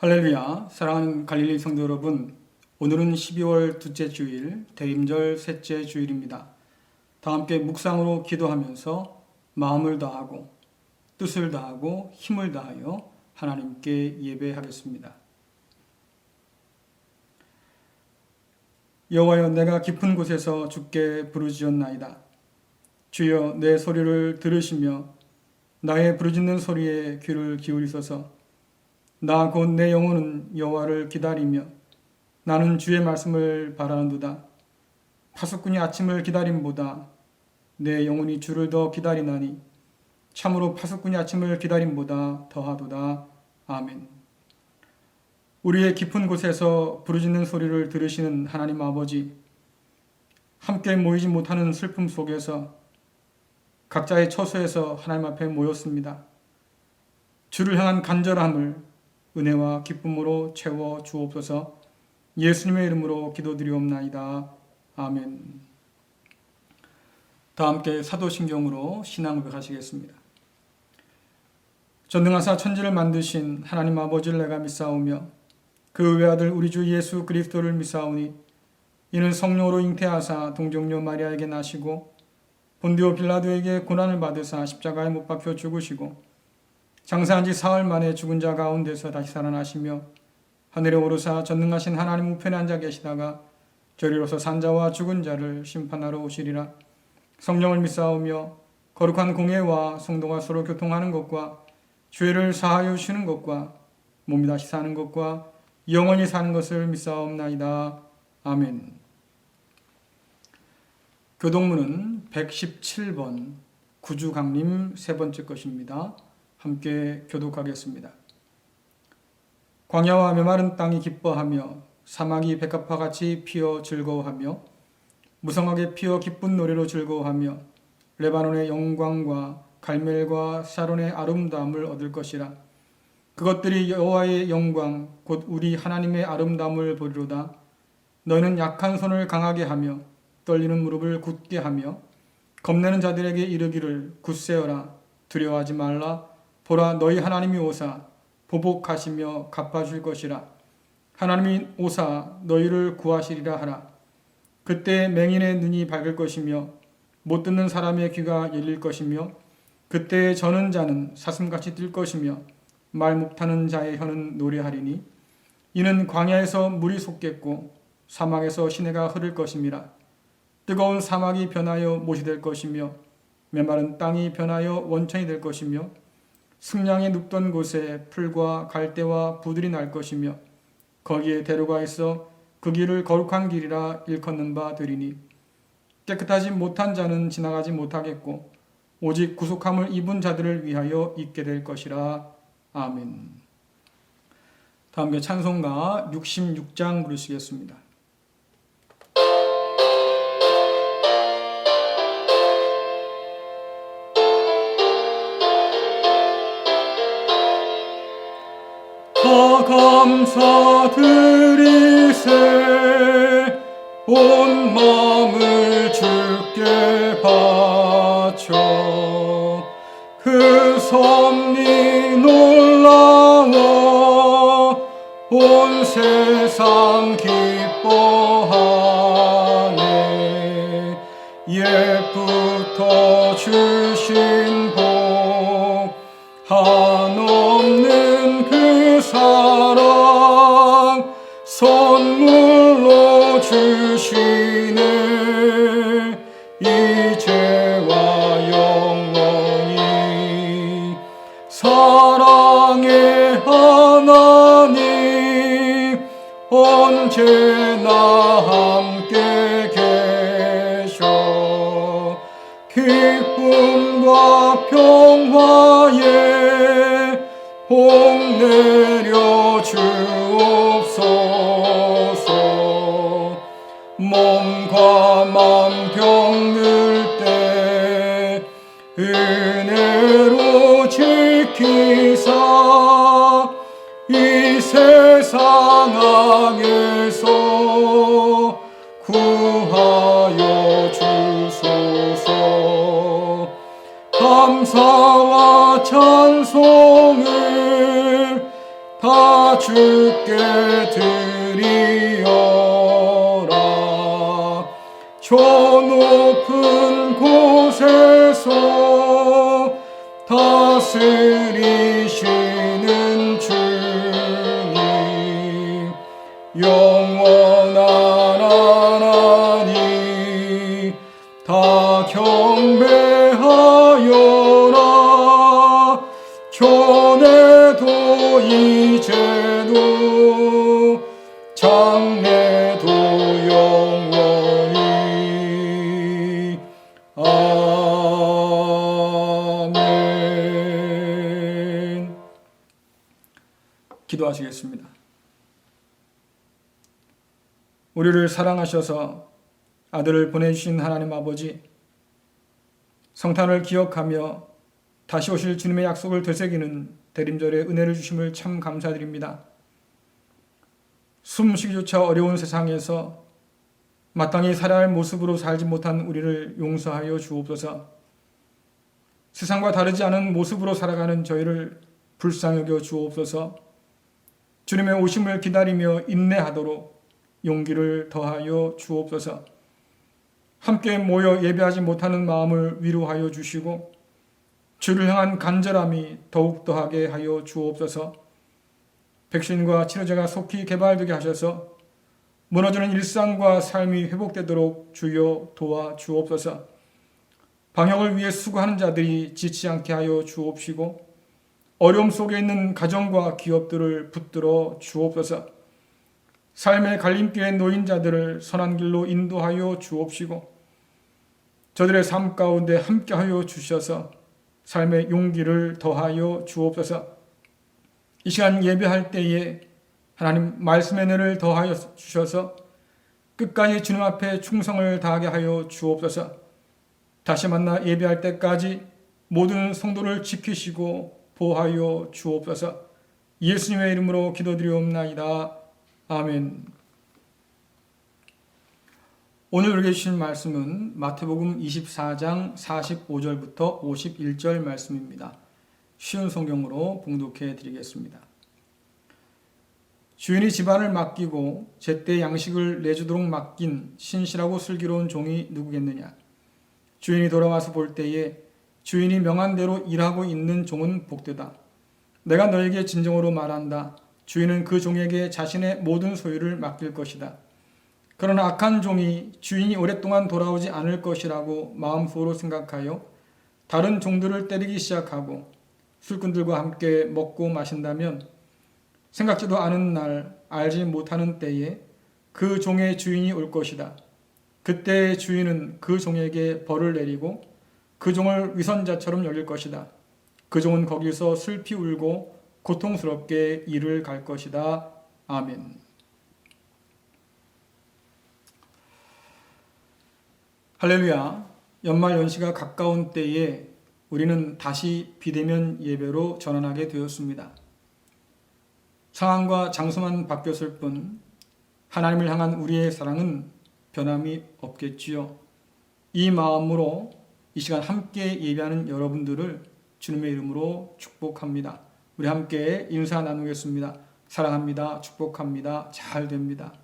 할렐루야, 사랑하는 갈릴리 성도 여러분, 오늘은 12월 둘째 주일, 대림절 셋째 주일입니다. 다 함께 묵상으로 기도하면서 마음을 다하고 뜻을 다하고 힘을 다하여 하나님께 예배하겠습니다. 여호와여, 내가 깊은 곳에서 주께 부르짖었나이다. 주여, 내 소리를 들으시며 나의 부르짖는 소리에 귀를 기울이소서. 나 곧 내 영혼은 여호와를 기다리며 나는 주의 말씀을 바라는도다. 파수꾼이 아침을 기다림보다 내 영혼이 주를 더 기다리나니 참으로 파수꾼이 아침을 기다림보다 더하도다. 아멘. 우리의 깊은 곳에서 부르짖는 소리를 들으시는 하나님 아버지, 함께 모이지 못하는 슬픔 속에서 각자의 처소에서 하나님 앞에 모였습니다. 주를 향한 간절함을 은혜와 기쁨으로 채워 주옵소서. 예수님의 이름으로 기도드리옵나이다. 아멘. 다 함께 사도신경으로 신앙을 고백하시겠습니다. 전능하사 천지를 만드신 하나님 아버지를 내가 믿사오며 그 외아들 우리 주 예수 그리스도를 믿사오니 이는 성령으로 잉태하사 동정녀 마리아에게 나시고 본디오 빌라도에게 고난을 받으사 십자가에 못 박혀 죽으시고 장사한 지 사흘 만에 죽은 자 가운데서 다시 살아나시며 하늘에 오르사 전능하신 하나님 우편에 앉아 계시다가 저리로서 산자와 죽은 자를 심판하러 오시리라. 성령을 믿사오며 거룩한 공예와 성도가 서로 교통하는 것과 죄를 사하여 주시는 것과 몸이 다시 사는 것과 영원히 사는 것을 믿사옵나이다. 아멘. 교동문은 117번 구주강림 세 번째 것입니다. 함께 교독하겠습니다. 광야와 메마른 땅이 기뻐하며 사막이 백합화같이 피어 즐거워하며 무성하게 피어 기쁜 노래로 즐거워하며 레바논의 영광과 갈멜과 샤론의 아름다움을 얻을 것이라. 그것들이 여호와의 영광 곧 우리 하나님의 아름다움을 보리로다. 너희는 약한 손을 강하게 하며 떨리는 무릎을 굳게 하며 겁내는 자들에게 이르기를 굳세어라. 두려워하지 말라. 보라, 너희 하나님이 오사 보복하시며 갚아줄 것이라. 하나님이 오사 너희를 구하시리라 하라. 그때 맹인의 눈이 밝을 것이며 못 듣는 사람의 귀가 열릴 것이며 그때 저는 자는 사슴같이 뛸 것이며 말 못하는 자의 혀는 노래하리니 이는 광야에서 물이 솟겠고 사막에서 시내가 흐를 것임이라. 뜨거운 사막이 변하여 못이 될 것이며 메마른 땅이 변하여 원천이 될 것이며 승량이 눕던 곳에 풀과 갈대와 부들이 날 것이며 거기에 대로가 있어 그 길을 거룩한 길이라 일컫는 바 되리니 깨끗하지 못한 자는 지나가지 못하겠고 오직 구속함을 입은 자들을 위하여 있게 될 것이라. 아멘. 다음에 찬송가 66장 부르시겠습니다. 다 감사드리세 온 마음을 주께 바쳐 그 섭리 놀라워 온 세상 기뻐하네. 옛부터 주신 복 한없는 그 사랑 선물로 주시네. 이제와 영원히 사랑의 하나님 언제나 함께 계셔. 기쁨과 평화에 복 내려 주옵소서. 몸과 맘 병들 때 은혜로 지키사 이 세상 악에서 구하여 주소서. 감사와 찬송을 다 주께 드리어라. 저 높은 곳에서 다스리시는 주님, 영원한 하나님, 다 경배하여라. 전에도 이제도 장래도 영원히. 아멘. 기도하시겠습니다. 우리를 사랑하셔서 아들을 보내주신 하나님 아버지, 성탄을 기억하며 다시 오실 주님의 약속을 되새기는 대림절의 은혜를 주심을 참 감사드립니다. 숨쉬기조차 어려운 세상에서 마땅히 살아야 할 모습으로 살지 못한 우리를 용서하여 주옵소서. 세상과 다르지 않은 모습으로 살아가는 저희를 불쌍히 여겨 주옵소서. 주님의 오심을 기다리며 인내하도록 용기를 더하여 주옵소서. 함께 모여 예배하지 못하는 마음을 위로하여 주시고 주를 향한 간절함이 더욱 더하게 하여 주옵소서. 백신과 치료제가 속히 개발되게 하셔서 무너지는 일상과 삶이 회복되도록 주여 도와 주옵소서. 방역을 위해 수고하는 자들이 지치 않게 하여 주옵시고 어려움 속에 있는 가정과 기업들을 붙들어 주옵소서. 삶의 갈림길에 놓인 자들을 선한 길로 인도하여 주옵시고 저들의 삶 가운데 함께하여 주셔서 삶의 용기를 더하여 주옵소서. 이 시간 예배할 때에 하나님 말씀의 은혜를 더하여 주셔서 끝까지 주님 앞에 충성을 다하게 하여 주옵소서. 다시 만나 예배할 때까지 모든 성도를 지키시고 보호하여 주옵소서. 예수님의 이름으로 기도드리옵나이다. 아멘. 오늘 우리에게 주신 말씀은 마태복음 24장 45절부터 51절 말씀입니다. 쉬운 성경으로 봉독해 드리겠습니다. 주인이 집안을 맡기고 제때 양식을 내주도록 맡긴 신실하고 슬기로운 종이 누구겠느냐. 주인이 돌아와서 볼 때에 주인이 명한 대로 일하고 있는 종은 복되다. 내가 너에게 진정으로 말한다. 주인은 그 종에게 자신의 모든 소유를 맡길 것이다. 그러나 악한 종이 주인이 오랫동안 돌아오지 않을 것이라고 마음속으로 생각하여 다른 종들을 때리기 시작하고 술꾼들과 함께 먹고 마신다면 생각지도 않은 날 알지 못하는 때에 그 종의 주인이 올 것이다. 그때 주인은 그 종에게 벌을 내리고 그 종을 위선자처럼 여길 것이다. 그 종은 거기서 슬피 울고 고통스럽게 이를 갈 것이다. 아멘. 할렐루야. 연말 연시가 가까운 때에 우리는 다시 비대면 예배로 전환하게 되었습니다. 상황과 장소만 바뀌었을 뿐 하나님을 향한 우리의 사랑은 변함이 없겠지요. 이 마음으로 이 시간 함께 예배하는 여러분들을 주님의 이름으로 축복합니다. 우리 함께 인사 나누겠습니다. 사랑합니다. 축복합니다. 잘 됩니다.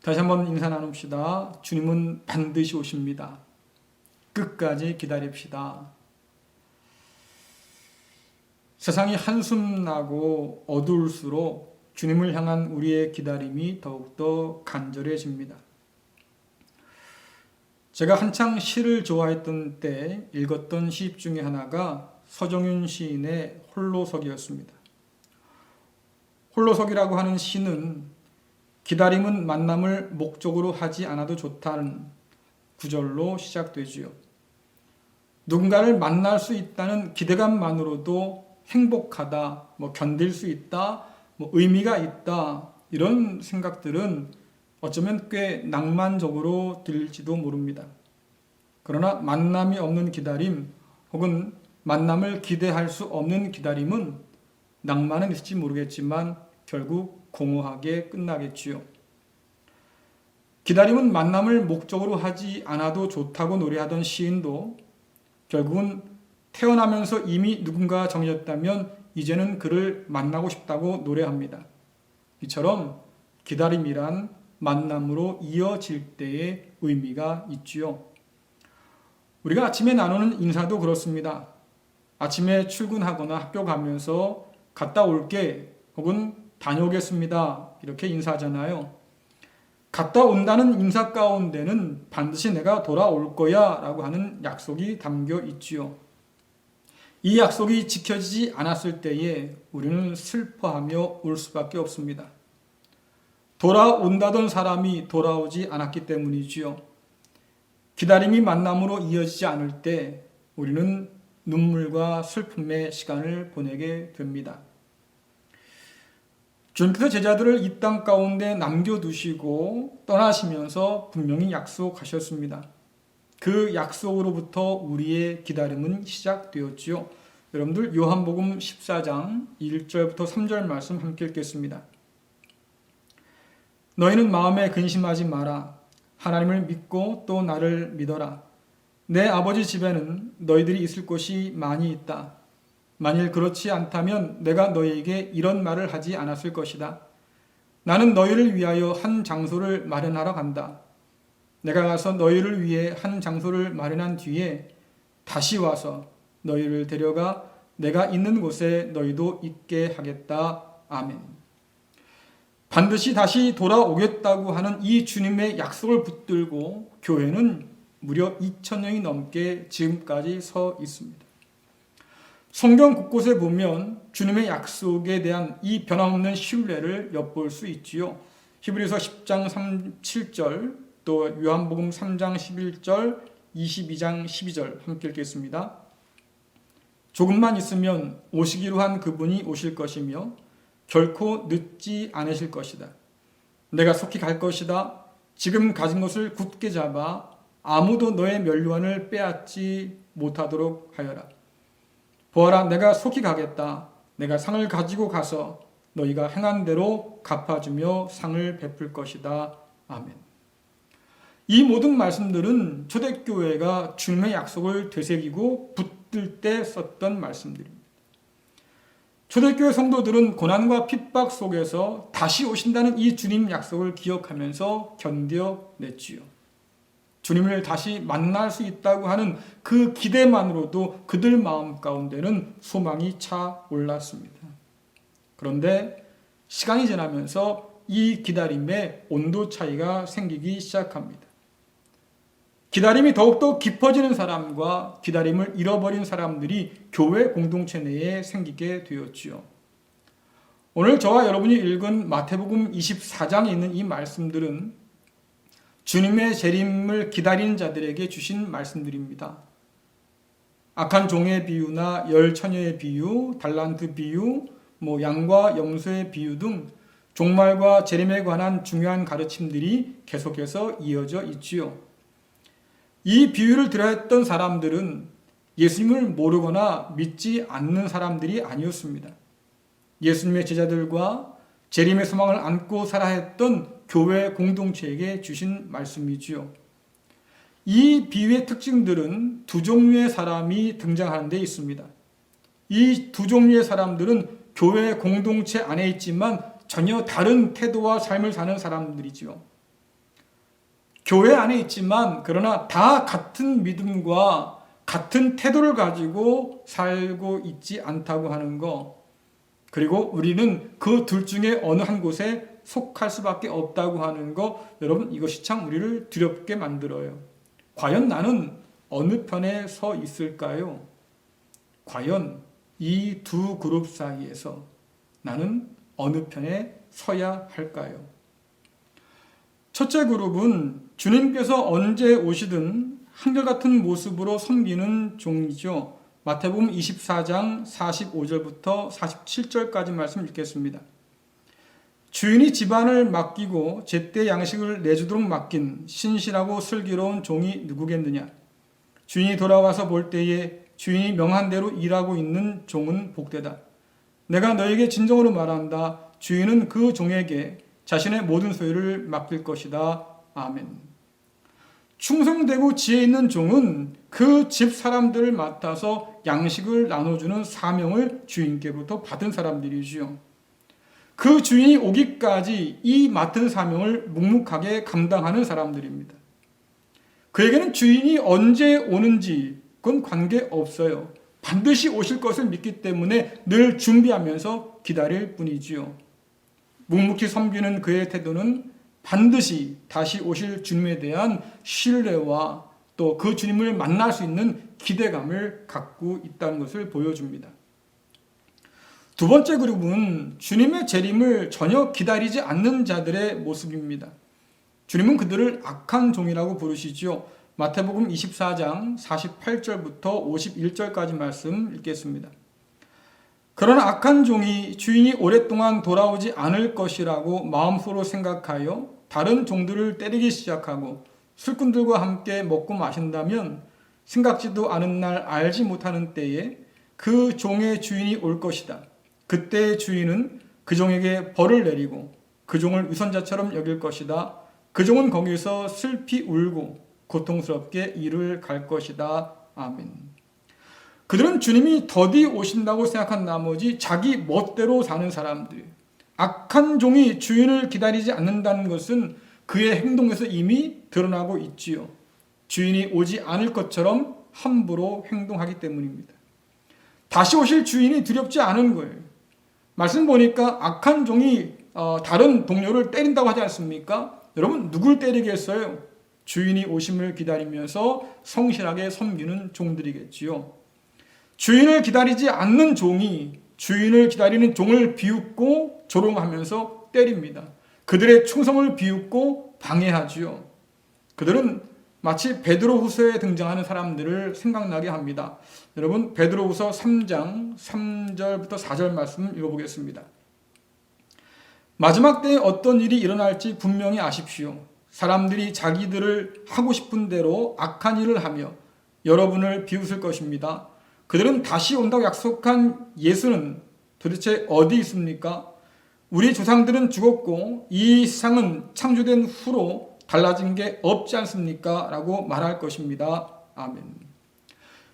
다시 한번 인사 나눕시다. 주님은 반드시 오십니다. 끝까지 기다립시다. 세상이 한숨나고 어두울수록 주님을 향한 우리의 기다림이 더욱더 간절해집니다. 제가 한창 시를 좋아했던 때 읽었던 시집 중에 하나가 서정윤 시인의 홀로서기였습니다. 홀로서기라고 하는 시는 기다림은 만남을 목적으로 하지 않아도 좋다는 구절로 시작되지요. 누군가를 만날 수 있다는 기대감만으로도 행복하다, 견딜 수 있다, 의미가 있다, 이런 생각들은 어쩌면 꽤 낭만적으로 들릴지도 모릅니다. 그러나 만남이 없는 기다림 혹은 만남을 기대할 수 없는 기다림은 낭만은 있을지 모르겠지만 결국 공허하게 끝나겠지요. 기다림은 만남을 목적으로 하지 않아도 좋다고 노래하던 시인도 결국은 태어나면서 이미 누군가 정해졌다면 이제는 그를 만나고 싶다고 노래합니다. 이처럼 기다림이란 만남으로 이어질 때의 의미가 있지요. 우리가 아침에 나누는 인사도 그렇습니다. 아침에 출근하거나 학교 가면서 갔다 올게 혹은 다녀오겠습니다. 이렇게 인사하잖아요. 갔다 온다는 인사 가운데는 반드시 내가 돌아올 거야 라고 하는 약속이 담겨 있지요. 이 약속이 지켜지지 않았을 때에 우리는 슬퍼하며 울 수밖에 없습니다. 돌아온다던 사람이 돌아오지 않았기 때문이지요. 기다림이 만남으로 이어지지 않을 때 우리는 눈물과 슬픔의 시간을 보내게 됩니다. 주님께서 제자들을 이 땅 가운데 남겨두시고 떠나시면서 분명히 약속하셨습니다. 그 약속으로부터 우리의 기다림은 시작되었지요. 여러분들 요한복음 14장 1절부터 3절 말씀 함께 읽겠습니다. 너희는 마음에 근심하지 마라. 하나님을 믿고 또 나를 믿어라. 내 아버지 집에는 너희들이 있을 곳이 많이 있다. 만일 그렇지 않다면 내가 너희에게 이런 말을 하지 않았을 것이다. 나는 너희를 위하여 한 장소를 마련하러 간다. 내가 가서 너희를 위해 한 장소를 마련한 뒤에 다시 와서 너희를 데려가 내가 있는 곳에 너희도 있게 하겠다. 아멘. 반드시 다시 돌아오겠다고 하는 이 주님의 약속을 붙들고 교회는 무려 2000년이 넘게 지금까지 서 있습니다. 성경 곳곳에 보면 주님의 약속에 대한 이 변함없는 신뢰를 엿볼 수 있지요. 히브리서 10장 7절, 또 요한복음 3장 11절, 22장 12절 함께 읽겠습니다. 조금만 있으면 오시기로 한 그분이 오실 것이며 결코 늦지 않으실 것이다. 내가 속히 갈 것이다. 지금 가진 것을 굳게 잡아 아무도 너의 면류관을 빼앗지 못하도록 하여라. 보아라, 내가 속히 가겠다. 내가 상을 가지고 가서 너희가 행한 대로 갚아주며 상을 베풀 것이다. 아멘. 이 모든 말씀들은 초대교회가 주님의 약속을 되새기고 붙들 때 썼던 말씀들입니다. 초대교회 성도들은 고난과 핍박 속에서 다시 오신다는 이 주님 약속을 기억하면서 견뎌냈지요. 주님을 다시 만날 수 있다고 하는 그 기대만으로도 그들 마음 가운데는 소망이 차 올랐습니다. 그런데 시간이 지나면서 이 기다림에 온도 차이가 생기기 시작합니다. 기다림이 더욱더 깊어지는 사람과 기다림을 잃어버린 사람들이 교회 공동체 내에 생기게 되었지요. 오늘 저와 여러분이 읽은 마태복음 24장에 있는 이 말씀들은 주님의 재림을 기다리는 자들에게 주신 말씀들입니다. 악한 종의 비유나 열 처녀의 비유, 달란트 비유, 양과 염소의 비유 등 종말과 재림에 관한 중요한 가르침들이 계속해서 이어져 있지요. 이 비유를 들어했던 사람들은 예수님을 모르거나 믿지 않는 사람들이 아니었습니다. 예수님의 제자들과 재림의 소망을 안고 살아야 했던 교회 공동체에게 주신 말씀이지요. 이 비유의 특징들은 두 종류의 사람이 등장하는 데 있습니다. 이 두 종류의 사람들은 교회 공동체 안에 있지만 전혀 다른 태도와 삶을 사는 사람들이지요. 교회 안에 있지만 그러나 다 같은 믿음과 같은 태도를 가지고 살고 있지 않다고 하는 거, 그리고 우리는 그 둘 중에 어느 한 곳에 속할 수밖에 없다고 하는 거, 여러분 이것이 참 우리를 두렵게 만들어요. 과연 나는 어느 편에 서 있을까요? 과연 이 두 그룹 사이에서 나는 어느 편에 서야 할까요? 첫째 그룹은 주님께서 언제 오시든 한결같은 모습으로 섬기는 종이죠. 마태복음 24장 45절부터 47절까지 말씀 읽겠습니다. 주인이 집안을 맡기고 제때 양식을 내주도록 맡긴 신실하고 슬기로운 종이 누구겠느냐? 주인이 돌아와서 볼 때에 주인이 명한 대로 일하고 있는 종은 복되다. 내가 너에게 진정으로 말한다. 주인은 그 종에게 자신의 모든 소유를 맡길 것이다. 아멘. 충성되고 지혜 있는 종은 그 집 사람들을 맡아서 양식을 나눠주는 사명을 주인께로부터 받은 사람들이지요. 그 주인이 오기까지 이 맡은 사명을 묵묵하게 감당하는 사람들입니다. 그에게는 주인이 언제 오는지 그건 관계없어요. 반드시 오실 것을 믿기 때문에 늘 준비하면서 기다릴 뿐이지요. 묵묵히 섬기는 그의 태도는 반드시 다시 오실 주님에 대한 신뢰와 또 그 주님을 만날 수 있는 기대감을 갖고 있다는 것을 보여줍니다. 두 번째 그룹은 주님의 재림을 전혀 기다리지 않는 자들의 모습입니다. 주님은 그들을 악한 종이라고 부르시죠. 마태복음 24장 48절부터 51절까지 말씀 읽겠습니다. 그러나 악한 종이 주인이 오랫동안 돌아오지 않을 것이라고 마음속으로 생각하여 다른 종들을 때리기 시작하고 술꾼들과 함께 먹고 마신다면 생각지도 않은 날 알지 못하는 때에 그 종의 주인이 올 것이다. 그때 주인은 그 종에게 벌을 내리고 그 종을 위선자처럼 여길 것이다. 그 종은 거기서 슬피 울고 고통스럽게 이를 갈 것이다. 아멘. 그들은 주님이 더디 오신다고 생각한 나머지 자기 멋대로 사는 사람들. 악한 종이 주인을 기다리지 않는다는 것은 그의 행동에서 이미 드러나고 있지요. 주인이 오지 않을 것처럼 함부로 행동하기 때문입니다. 다시 오실 주인이 두렵지 않은 거예요. 말씀 보니까 악한 종이 다른 동료를 때린다고 하지 않습니까? 여러분 누굴 때리겠어요? 주인이 오심을 기다리면서 성실하게 섬기는 종들이겠지요. 주인을 기다리지 않는 종이 주인을 기다리는 종을 비웃고 조롱하면서 때립니다. 그들의 충성을 비웃고 방해하지요. 그들은 마치 베드로후서에 등장하는 사람들을 생각나게 합니다. 여러분 베드로후서 3장 3절부터 4절 말씀 읽어보겠습니다. 마지막 때에 어떤 일이 일어날지 분명히 아십시오. 사람들이 자기들을 하고 싶은 대로 악한 일을 하며 여러분을 비웃을 것입니다. 그들은 다시 온다고 약속한 예수는 도대체 어디 있습니까? 우리 조상들은 죽었고 이 세상은 창조된 후로 달라진 게 없지 않습니까? 라고 말할 것입니다. 아멘.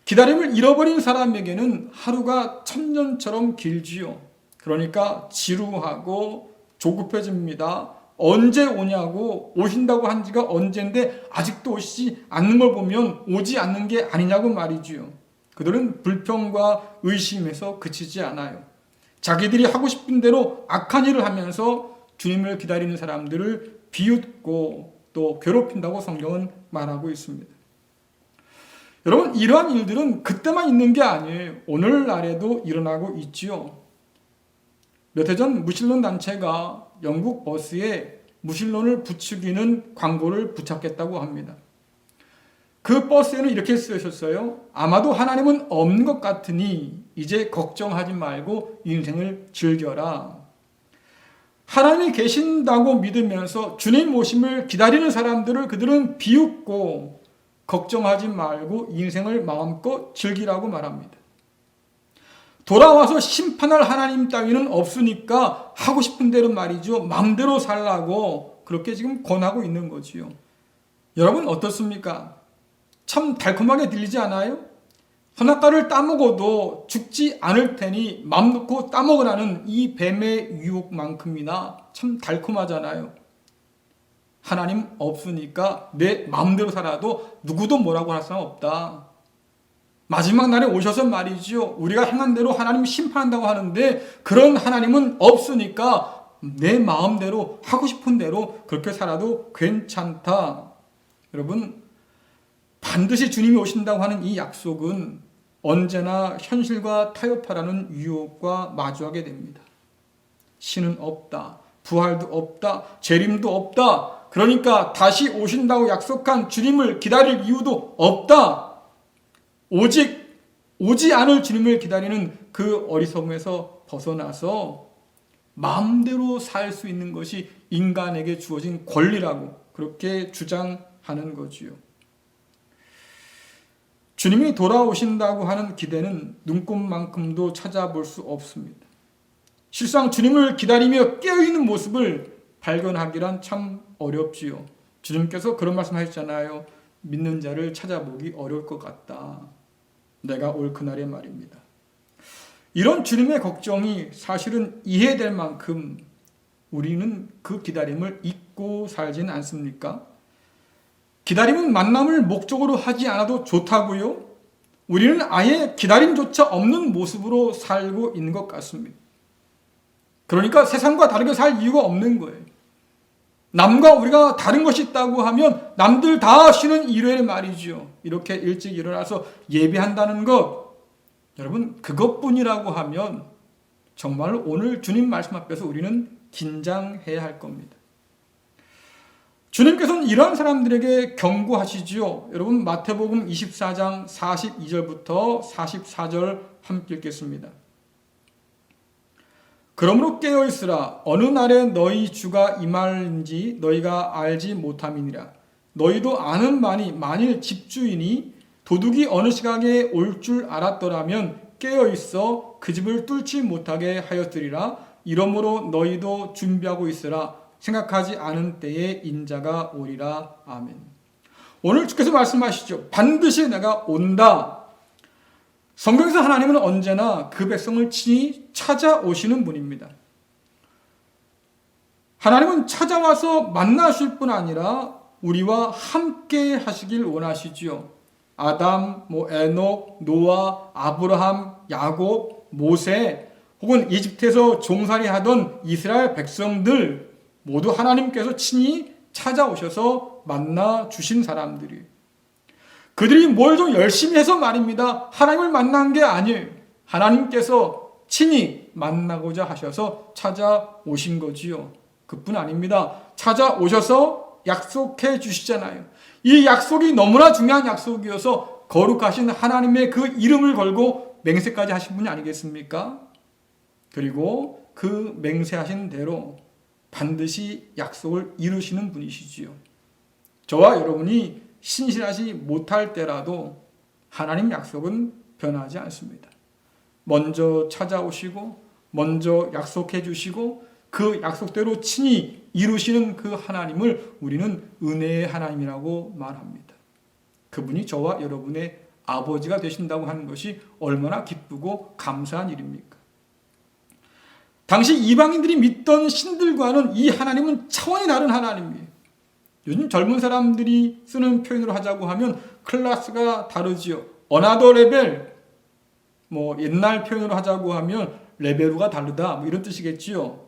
기다림을 잃어버린 사람에게는 하루가 천년처럼 길지요. 그러니까 지루하고 조급해집니다. 언제 오냐고, 오신다고 한 지가 언젠데 아직도 오시지 않는 걸 보면 오지 않는 게 아니냐고 말이지요. 그들은 불평과 의심에서 그치지 않아요. 자기들이 하고 싶은 대로 악한 일을 하면서 주님을 기다리는 사람들을 비웃고 또 괴롭힌다고 성경은 말하고 있습니다. 여러분 이러한 일들은 그때만 있는 게 아니에요. 오늘날에도 일어나고 있지요. 몇 해 전 무신론 단체가 영국 버스에 무신론을 부추기는 광고를 부착했다고 합니다. 그 버스에는 이렇게 쓰여 있었어요. 아마도 하나님은 없는 것 같으니 이제 걱정하지 말고 인생을 즐겨라. 하나님이 계신다고 믿으면서 주님 오심을 기다리는 사람들을 그들은 비웃고 걱정하지 말고 인생을 마음껏 즐기라고 말합니다. 돌아와서 심판할 하나님 따위는 없으니까 하고 싶은 대로 말이죠. 마음대로 살라고 그렇게 지금 권하고 있는 거지요. 여러분 어떻습니까? 참 달콤하게 들리지 않아요? 선악과를 따먹어도 죽지 않을 테니 맘 놓고 따먹으라는 이 뱀의 유혹만큼이나 참 달콤하잖아요. 하나님 없으니까 내 마음대로 살아도 누구도 뭐라고 할 사람 없다. 마지막 날에 오셔서 말이죠. 우리가 행한 대로 하나님 심판한다고 하는데 그런 하나님은 없으니까 내 마음대로 하고 싶은 대로 그렇게 살아도 괜찮다. 여러분 반드시 주님이 오신다고 하는 이 약속은 언제나 현실과 타협하라는 유혹과 마주하게 됩니다. 신은 없다. 부활도 없다. 재림도 없다. 그러니까 다시 오신다고 약속한 주님을 기다릴 이유도 없다. 오직 오지 않을 주님을 기다리는 그 어리석음에서 벗어나서 마음대로 살 수 있는 것이 인간에게 주어진 권리라고 그렇게 주장하는 거지요. 주님이 돌아오신다고 하는 기대는 눈꽃만큼도 찾아볼 수 없습니다. 실상 주님을 기다리며 깨어있는 모습을 발견하기란 참 어렵지요. 주님께서 그런 말씀 하셨잖아요. 믿는 자를 찾아보기 어려울 것 같다. 내가 올 그날의 말입니다. 이런 주님의 걱정이 사실은 이해될 만큼 우리는 그 기다림을 잊고 살지는 않습니까? 기다림은 만남을 목적으로 하지 않아도 좋다고요? 우리는 아예 기다림조차 없는 모습으로 살고 있는 것 같습니다. 그러니까 세상과 다르게 살 이유가 없는 거예요. 남과 우리가 다른 것이 있다고 하면 남들 다 쉬는 일요일 말이죠. 이렇게 일찍 일어나서 예배한다는 것, 여러분 그것뿐이라고 하면 정말 오늘 주님 말씀 앞에서 우리는 긴장해야 할 겁니다. 주님께서는 이런 사람들에게 경고하시지요. 여러분 마태복음 24장 42절부터 44절 함께 읽겠습니다. 그러므로 깨어있으라. 어느 날에 너희 주가 임할는지 너희가 알지 못함이니라. 너희도 아는 바니 만일 집주인이 도둑이 어느 시각에 올 줄 알았더라면 깨어있어 그 집을 뚫지 못하게 하였으리라. 이러므로 너희도 준비하고 있으라. 생각하지 않은 때에 인자가 오리라. 아멘. 오늘 주께서 말씀하시죠. 반드시 내가 온다. 성경에서 하나님은 언제나 그 백성을 친히 찾아오시는 분입니다. 하나님은 찾아와서 만나실 뿐 아니라 우리와 함께 하시길 원하시지요. 아담, 에녹, 노아, 아브라함, 야곱, 모세 혹은 이집트에서 종살이 하던 이스라엘 백성들 모두 하나님께서 친히 찾아오셔서 만나 주신 사람들이에요. 그들이 뭘 좀 열심히 해서 말입니다. 하나님을 만난 게 아니에요. 하나님께서 친히 만나고자 하셔서 찾아오신 거지요. 그뿐 아닙니다. 찾아오셔서 약속해 주시잖아요. 이 약속이 너무나 중요한 약속이어서 거룩하신 하나님의 그 이름을 걸고 맹세까지 하신 분이 아니겠습니까? 그리고 그 맹세하신 대로 반드시 약속을 이루시는 분이시지요. 저와 여러분이 신실하지 못할 때라도 하나님 약속은 변하지 않습니다. 먼저 찾아오시고 먼저 약속해 주시고 그 약속대로 친히 이루시는 그 하나님을 우리는 은혜의 하나님이라고 말합니다. 그분이 저와 여러분의 아버지가 되신다고 하는 것이 얼마나 기쁘고 감사한 일입니까? 당시 이방인들이 믿던 신들과는 이 하나님은 차원이 다른 하나님이에요. 요즘 젊은 사람들이 쓰는 표현으로 하자고 하면 클래스가 다르지요. 어나더 레벨, 옛날 표현으로 하자고 하면 레벨로가 다르다, 이런 뜻이겠지요.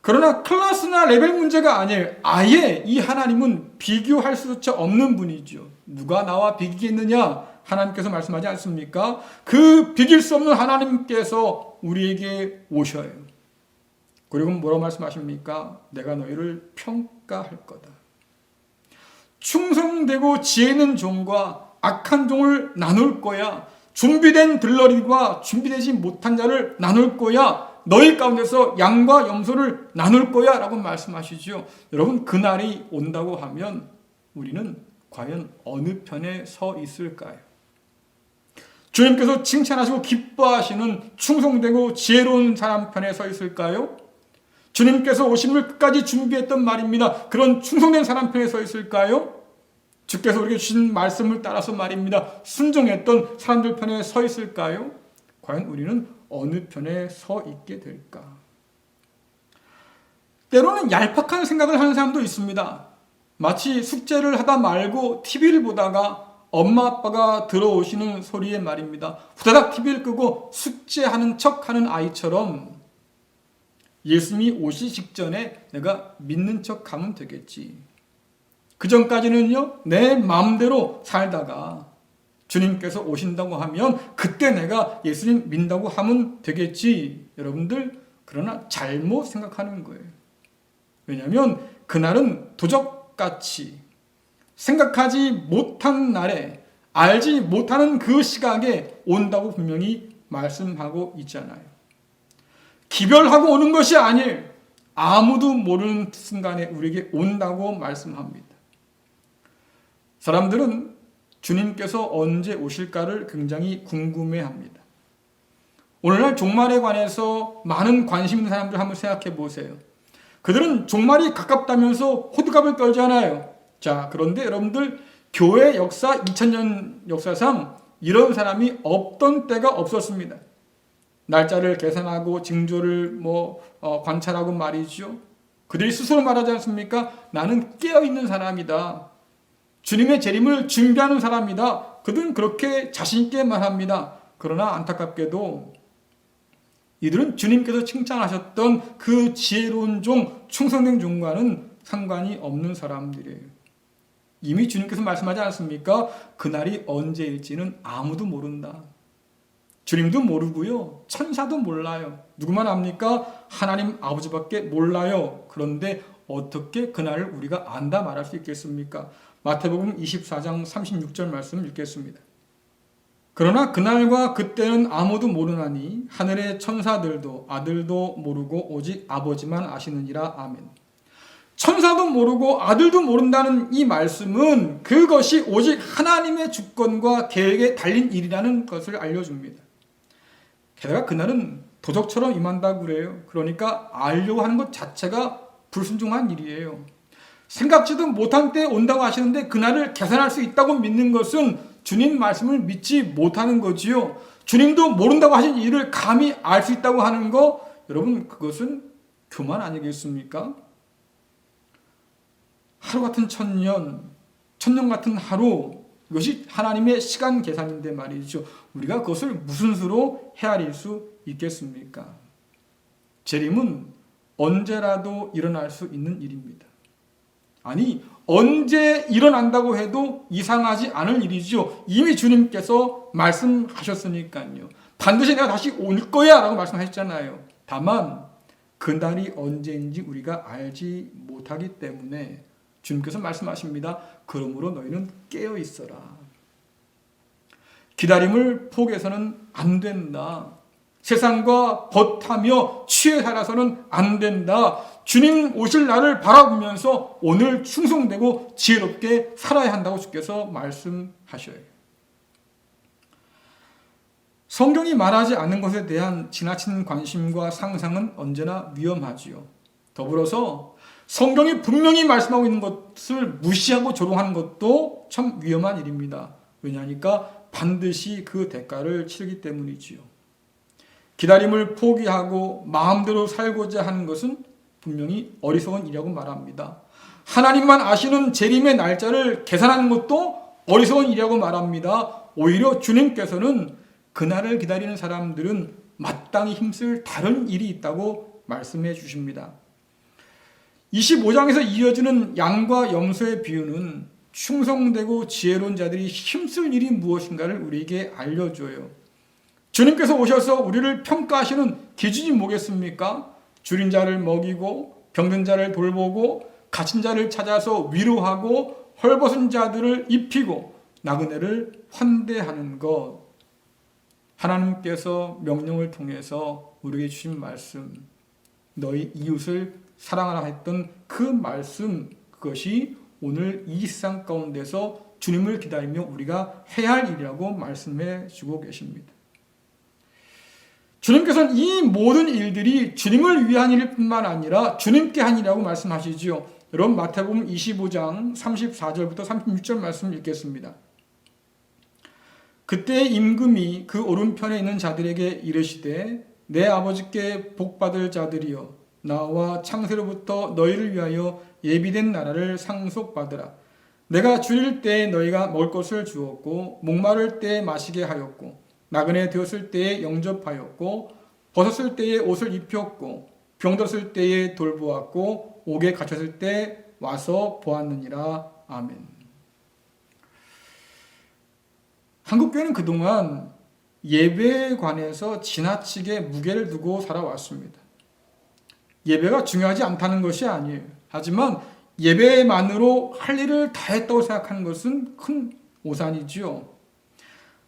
그러나 클래스나 레벨 문제가 아니에요. 아예 이 하나님은 비교할 수조차 없는 분이죠. 누가 나와 비기겠느냐? 하나님께서 말씀하지 않습니까? 그 비길 수 없는 하나님께서 우리에게 오셔요. 그리고 뭐라고 말씀하십니까? 내가 너희를 평가할 거다. 충성되고 지혜 있는 종과 악한 종을 나눌 거야. 준비된 들러리와 준비되지 못한 자를 나눌 거야. 너희 가운데서 양과 염소를 나눌 거야 라고 말씀하시죠. 여러분 그날이 온다고 하면 우리는 과연 어느 편에 서 있을까요? 주님께서 칭찬하시고 기뻐하시는 충성되고 지혜로운 사람 편에 서 있을까요? 주님께서 오심을 끝까지 준비했던 말입니다. 그런 충성된 사람 편에 서 있을까요? 주께서 우리에게 주신 말씀을 따라서 말입니다. 순종했던 사람들 편에 서 있을까요? 과연 우리는 어느 편에 서 있게 될까? 때로는 얄팍한 생각을 하는 사람도 있습니다. 마치 숙제를 하다 말고 TV를 보다가 엄마 아빠가 들어오시는 소리에 말입니다. 후다닥 TV를 끄고 숙제하는 척하는 아이처럼 예수님이 오시기 직전에 내가 믿는 척 하면 되겠지. 그 전까지는요, 내 마음대로 살다가 주님께서 오신다고 하면 그때 내가 예수님 믿는다고 하면 되겠지. 여러분들, 그러나 잘못 생각하는 거예요. 왜냐하면 그날은 도적같이 생각하지 못한 날에 알지 못하는 그 시각에 온다고 분명히 말씀하고 있잖아요. 기별하고 오는 것이 아니에요. 아무도 모르는 순간에 우리에게 온다고 말씀합니다. 사람들은 주님께서 언제 오실까를 굉장히 궁금해합니다. 오늘날 종말에 관해서 많은 관심 있는 사람들 한번 생각해 보세요. 그들은 종말이 가깝다면서 호들갑을 떨잖아요. 자, 그런데 여러분들 교회 역사 2000년 역사상 이런 사람이 없던 때가 없었습니다. 날짜를 계산하고 징조를 관찰하고 말이죠. 그들이 스스로 말하지 않습니까? 나는 깨어있는 사람이다. 주님의 재림을 준비하는 사람이다. 그들은 그렇게 자신있게 말합니다. 그러나 안타깝게도 이들은 주님께서 칭찬하셨던 그 지혜로운 종, 충성된 종과는 상관이 없는 사람들이에요. 이미 주님께서 말씀하지 않았습니까? 그날이 언제일지는 아무도 모른다. 주님도 모르고요. 천사도 몰라요. 누구만 압니까? 하나님 아버지밖에 몰라요. 그런데 어떻게 그날을 우리가 안다 말할 수 있겠습니까? 마태복음 24장 36절 말씀 읽겠습니다. 그러나 그날과 그때는 아무도 모르나니 하늘의 천사들도 아들도 모르고 오직 아버지만 아시느니라. 아멘. 천사도 모르고 아들도 모른다는 이 말씀은 그것이 오직 하나님의 주권과 계획에 달린 일이라는 것을 알려줍니다. 게다가 그날은 도적처럼 임한다고 그래요. 그러니까 알려고 하는 것 자체가 불순종한 일이에요. 생각지도 못한 때에 온다고 하시는데 그날을 계산할 수 있다고 믿는 것은 주님 말씀을 믿지 못하는 거지요. 주님도 모른다고 하신 일을 감히 알 수 있다고 하는 거, 여러분 그것은 교만 아니겠습니까? 하루 같은 천년 같은 하루, 이것이 하나님의 시간 계산인데 말이죠. 우리가 그것을 무슨 수로 헤아릴 수 있겠습니까? 재림은 언제라도 일어날 수 있는 일입니다. 아니, 언제 일어난다고 해도 이상하지 않을 일이죠. 이미 주님께서 말씀하셨으니까요. 반드시 내가 다시 올 거야 라고 말씀하셨잖아요. 다만 그날이 언제인지 우리가 알지 못하기 때문에 주님께서 말씀하십니다. 그러므로 너희는 깨어 있어라. 기다림을 포기해서는 안 된다. 세상과 벗하며 취해 살아서는 안 된다. 주님 오실 날을 바라보면서 오늘 충성되고 지혜롭게 살아야 한다고 주께서 말씀하셔요. 성경이 말하지 않는 것에 대한 지나친 관심과 상상은 언제나 위험하지요. 더불어서 성경이 분명히 말씀하고 있는 것을 무시하고 조롱하는 것도 참 위험한 일입니다. 왜냐하니까 반드시 그 대가를 치르기 때문이지요. 기다림을 포기하고 마음대로 살고자 하는 것은 분명히 어리석은 일이라고 말합니다. 하나님만 아시는 재림의 날짜를 계산하는 것도 어리석은 일이라고 말합니다. 오히려 주님께서는 그날을 기다리는 사람들은 마땅히 힘쓸 다른 일이 있다고 말씀해 주십니다. 25장에서 이어지는 양과 염소의 비유는 충성되고 지혜로운 자들이 힘쓸 일이 무엇인가를 우리에게 알려줘요. 주님께서 오셔서 우리를 평가하시는 기준이 뭐겠습니까? 줄인 자를 먹이고 병든 자를 돌보고 갇힌 자를 찾아서 위로하고 헐벗은 자들을 입히고 나그네를 환대하는 것. 하나님께서 명령을 통해서 우리에게 주신 말씀, 너희 이웃을 사랑하라 했던 그 말씀, 그것이 오늘 이 세상 가운데서 주님을 기다리며 우리가 해야 할 일이라고 말씀해 주고 계십니다. 주님께서는 이 모든 일들이 주님을 위한 일일 뿐만 아니라 주님께 한 일이라고 말씀하시지요. 여러분 마태복음 25장 34절부터 36절 말씀 읽겠습니다. 그때 임금이 그 오른편에 있는 자들에게 이르시되 내 아버지께 복받을 자들이여 나와 창세로부터 너희를 위하여 예비된 나라를 상속받으라. 내가 줄일 때에 너희가 먹을 것을 주었고 목마를 때에 마시게 하였고 나그네 되었을 때에 영접하였고 벗었을 때에 옷을 입혔고 병들었을 때에 돌보았고 옥에 갇혔을 때 와서 보았느니라. 아멘. 한국교회는 그동안 예배에 관해서 지나치게 무게를 두고 살아왔습니다. 예배가 중요하지 않다는 것이 아니에요. 하지만 예배만으로 할 일을 다 했다고 생각하는 것은 큰 오산이지요.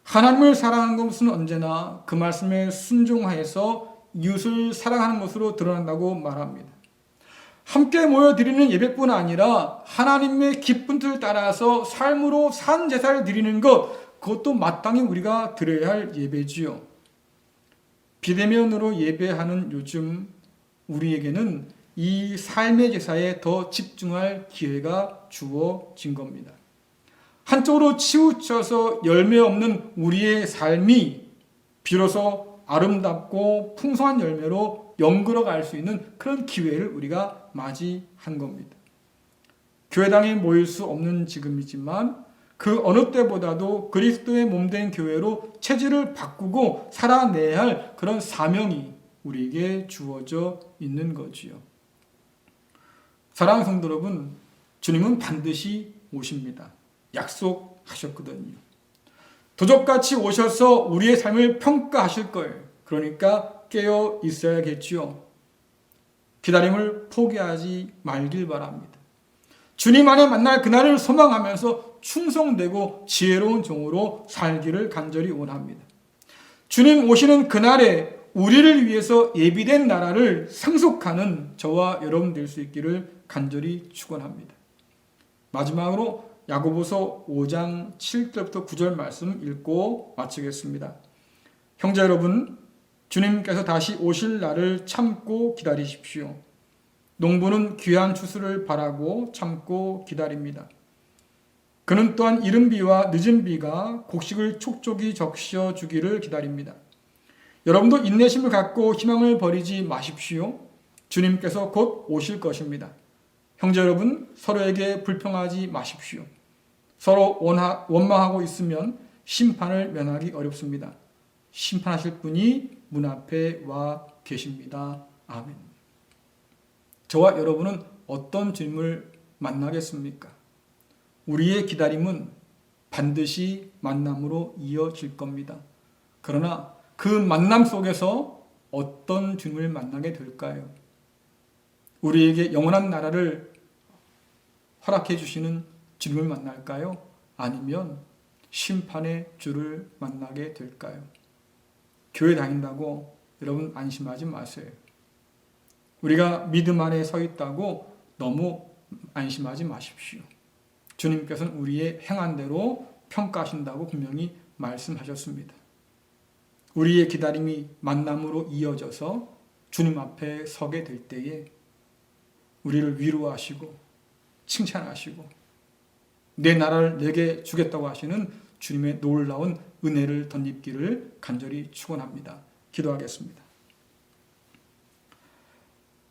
하나님을 사랑하는 것은 언제나 그 말씀에 순종하여서 이웃을 사랑하는 것으로 드러난다고 말합니다. 함께 모여 드리는 예배뿐 아니라 하나님의 기쁜 뜻을 따라서 삶으로 산 제사를 드리는 것, 그것도 마땅히 우리가 드려야 할 예배지요. 비대면으로 예배하는 요즘 우리에게는 이 삶의 제사에 더 집중할 기회가 주어진 겁니다. 한쪽으로 치우쳐서 열매 없는 우리의 삶이 비로소 아름답고 풍성한 열매로 연결어 갈 수 있는 그런 기회를 우리가 맞이한 겁니다. 교회당에 모일 수 없는 지금이지만 그 어느 때보다도 그리스도의 몸된 교회로 체질을 바꾸고 살아내야 할 그런 사명이 우리에게 주어져 있는 거지요. 사랑하는 성도 여러분, 주님은 반드시 오십니다. 약속하셨거든요. 도적같이 오셔서 우리의 삶을 평가하실 거예요. 그러니까 깨어 있어야겠지요. 기다림을 포기하지 말길 바랍니다. 주님 안에 만날 그날을 소망하면서 충성되고 지혜로운 종으로 살기를 간절히 원합니다. 주님 오시는 그날에 우리를 위해서 예비된 나라를 상속하는 저와 여러분 될 수 있기를 간절히 축원합니다. 마지막으로 야고보서 5장 7절부터 9절 말씀 읽고 마치겠습니다. 형제 여러분, 주님께서 다시 오실 날을 참고 기다리십시오. 농부는 귀한 추수를 바라고 참고 기다립니다. 그는 또한 이른 비와 늦은 비가 곡식을 촉촉이 적셔 주기를 기다립니다. 여러분도 인내심을 갖고 희망을 버리지 마십시오. 주님께서 곧 오실 것입니다. 형제 여러분, 서로에게 불평하지 마십시오. 서로 원망하고 있으면 심판을 면하기 어렵습니다. 심판하실 분이 문 앞에 와 계십니다. 아멘. 저와 여러분은 어떤 주님을 만나겠습니까? 우리의 기다림은 반드시 만남으로 이어질 겁니다. 그러나 그 만남 속에서 어떤 주님을 만나게 될까요? 우리에게 영원한 나라를 허락해 주시는 주님을 만날까요? 아니면 심판의 주를 만나게 될까요? 교회 다닌다고 여러분 안심하지 마세요. 우리가 믿음 안에 서 있다고 너무 안심하지 마십시오. 주님께서는 우리의 행한 대로 평가하신다고 분명히 말씀하셨습니다. 우리의 기다림이 만남으로 이어져서 주님 앞에 서게 될 때에 우리를 위로하시고 칭찬하시고 내 나라를 내게 주겠다고 하시는 주님의 놀라운 은혜를 덧입기를 간절히 축원합니다. 기도하겠습니다.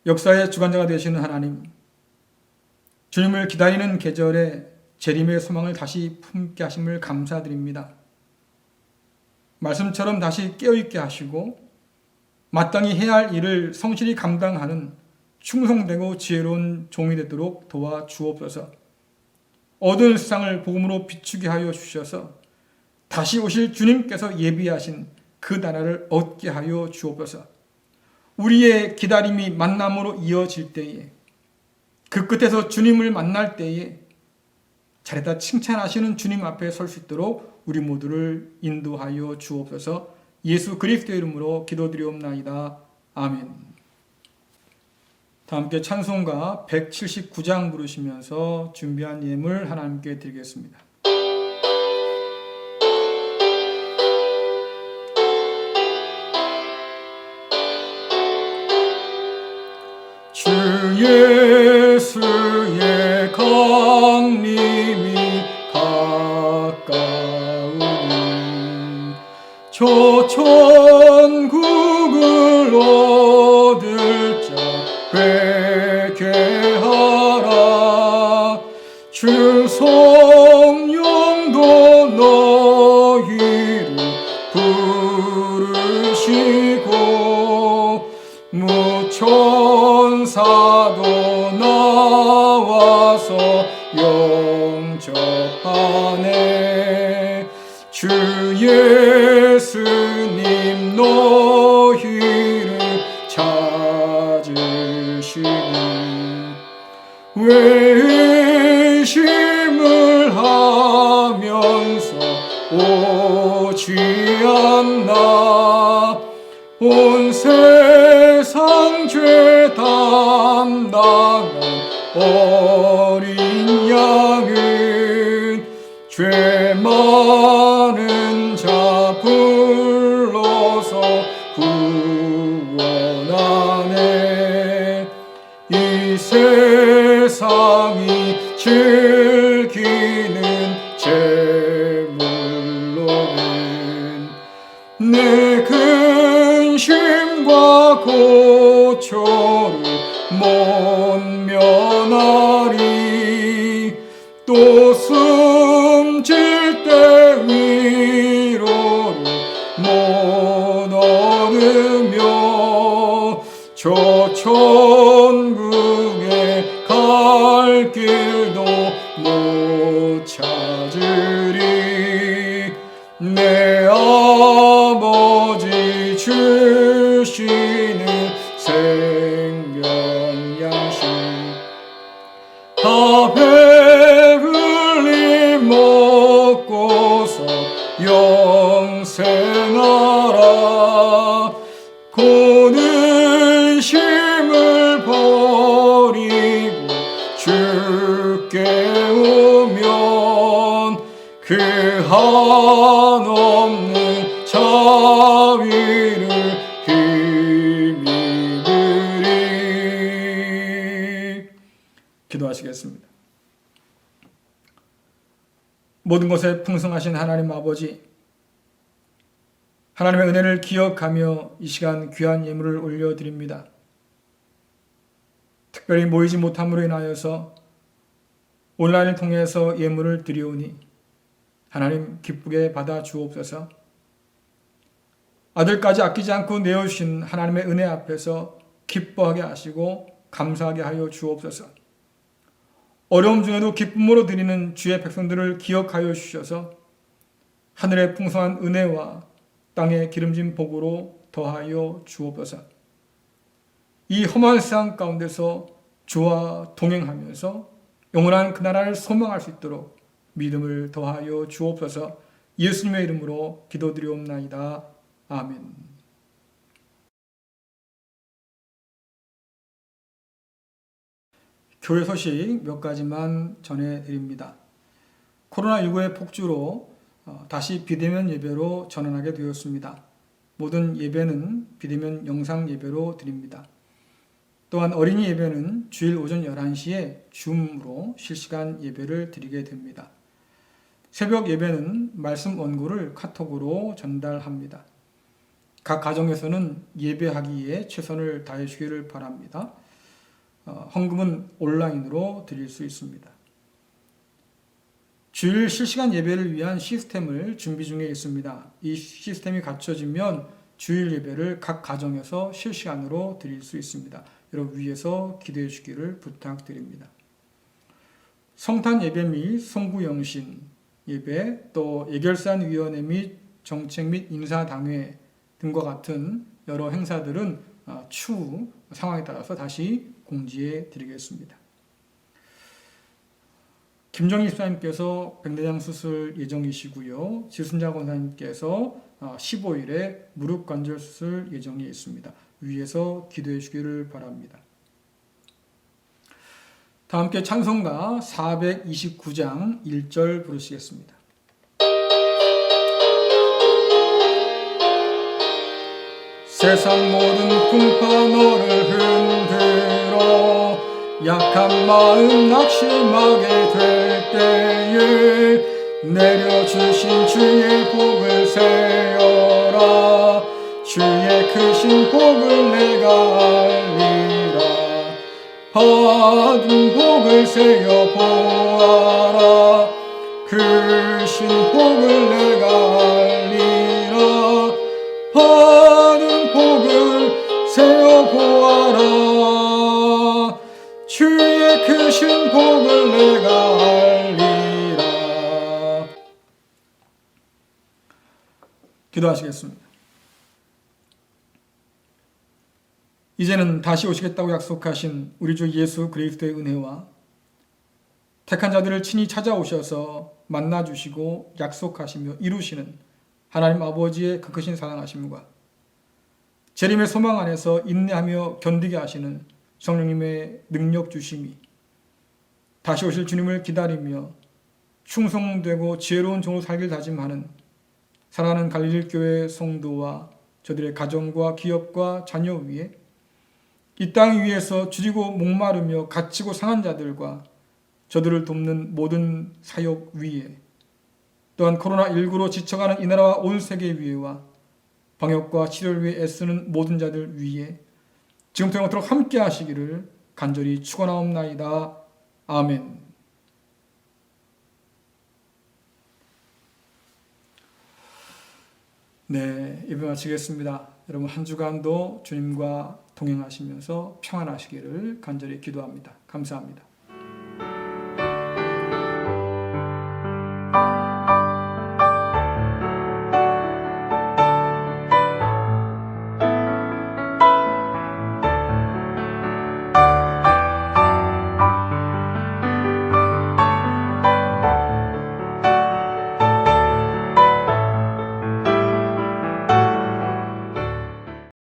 역사의 주관자가 되시는 하나님, 주님을 기다리는 계절에 재림의 소망을 다시 품게 하심을 감사드립니다. 말씀처럼 다시 깨어있게 하시고 마땅히 해야 할 일을 성실히 감당하는 충성되고 지혜로운 종이 되도록 도와주옵소서. 얻은 세상을 복음으로 비추게 하여 주셔서 다시 오실 주님께서 예비하신 그 나라를 얻게 하여 주옵소서. 우리의 기다림이 만남으로 이어질 때에 그 끝에서 주님을 만날 때에 잘했다 칭찬하시는 주님 앞에 설 수 있도록 우리 모두를 인도하여 주옵소서. 예수 그리스도의 이름으로 기도드리옵나이다. 아멘. 다 함께 찬송가 179장 부르시면서 준비한 예물 하나님께 드리겠습니다. 주 예수의 강림이 가까우니 저 천국을 얻을 자 회개하라. 주 성령도 너희를 부르시고 무천사도 나와서 영접하네. 주 예수님 너희를 찾으시니 외심을 하면서 오지 않나. 온 세상 죄 담당한 어린 양은 죄 많은 자 불러서 구원하네. 이 세상이 즐기는 죄 못 면하리. 또 숨질 때 위로를 못 얻으며 저 천국에 갈 길도 못 찾으리. 내 아버지 주시는 생명 양식 다 배불리 먹고서 영생하라. 고는 힘을 버리고 주께 오면 그 한없는 자비를 힘입으리. 기도하시겠습니다. 모든 것에 풍성하신 하나님 아버지, 하나님의 은혜를 기억하며 이 시간 귀한 예물을 올려드립니다. 특별히 모이지 못함으로 인하여서 온라인을 통해서 예물을 드리오니 하나님 기쁘게 받아 주옵소서. 아들까지 아끼지 않고 내어주신 하나님의 은혜 앞에서 기뻐하게 하시고 감사하게 하여 주옵소서. 어려움 중에도 기쁨으로 드리는 주의 백성들을 기억하여 주셔서 하늘의 풍성한 은혜와 땅의 기름진 복으로 더하여 주옵소서. 이 험한 세상 가운데서 주와 동행하면서 영원한 그 나라를 소망할 수 있도록 믿음을 더하여 주옵소서. 예수님의 이름으로 기도드리옵나이다. 아멘. 교회 소식 몇 가지만 전해드립니다. 코로나19의 폭주로 다시 비대면 예배로 전환하게 되었습니다. 모든 예배는 비대면 영상 예배로 드립니다. 또한 어린이 예배는 주일 오전 11시에 줌으로 실시간 예배를 드리게 됩니다. 새벽 예배는 말씀 원고를 카톡으로 전달합니다. 각 가정에서는 예배하기에 최선을 다해 주기를 바랍니다. 헌금은 온라인으로 드릴 수 있습니다. 주일 실시간 예배를 위한 시스템을 준비 중에 있습니다. 이 시스템이 갖춰지면 주일 예배를 각 가정에서 실시간으로 드릴 수 있습니다. 여러분 위해서 기도해 주기를 부탁드립니다. 성탄 예배 및 송구영신 예배, 또 예결산위원회 및 정책 및 인사당회 등과 같은 여러 행사들은 추후 상황에 따라서 다시 공지해 드리겠습니다. 김정희 집사님께서 백내장 수술 예정이시고요. 지순자 권사님께서 15일에 무릎 관절 수술 예정이 있습니다. 위에서 기도해 주기를 바랍니다. 다 함께 찬송가 429장 1절 부르시겠습니다. 세상 모든 풍파 너를 흔들어 약한 마음 낙심하게 될 때에 내려주신 주의 복을 세어라. 주의 크신 복을 내가 알리라. 받은 복을 세어 보아라. 크신 복을 내가 알리라. 받은 복을 세어 보아라. 주의 크신 복을 내가 알리라. 기도하시겠습니다. 이제는 다시 오시겠다고 약속하신 우리 주 예수 그리스도의 은혜와 택한 자들을 친히 찾아오셔서 만나주시고 약속하시며 이루시는 하나님 아버지의 그 크신 사랑하심과 재림의 소망 안에서 인내하며 견디게 하시는 성령님의 능력 주심이 다시 오실 주님을 기다리며 충성되고 지혜로운 종으로 살길 다짐하는 사랑하는 갈릴리 교회 성도와 저들의 가정과 기업과 자녀 위에 이 땅 위에서 줄이고 목마르며 갇히고 상한 자들과 저들을 돕는 모든 사역 위에 또한 코로나19로 지쳐가는 이 나라와 온 세계 위에와 방역과 치료를 위해 애쓰는 모든 자들 위에 지금부터 영원토록 함께 하시기를 간절히 축원하옵나이다. 아멘. 네, 예배 마치겠습니다. 여러분 한 주간도 주님과 동행하시면서 평안하시기를 간절히 기도합니다. 감사합니다.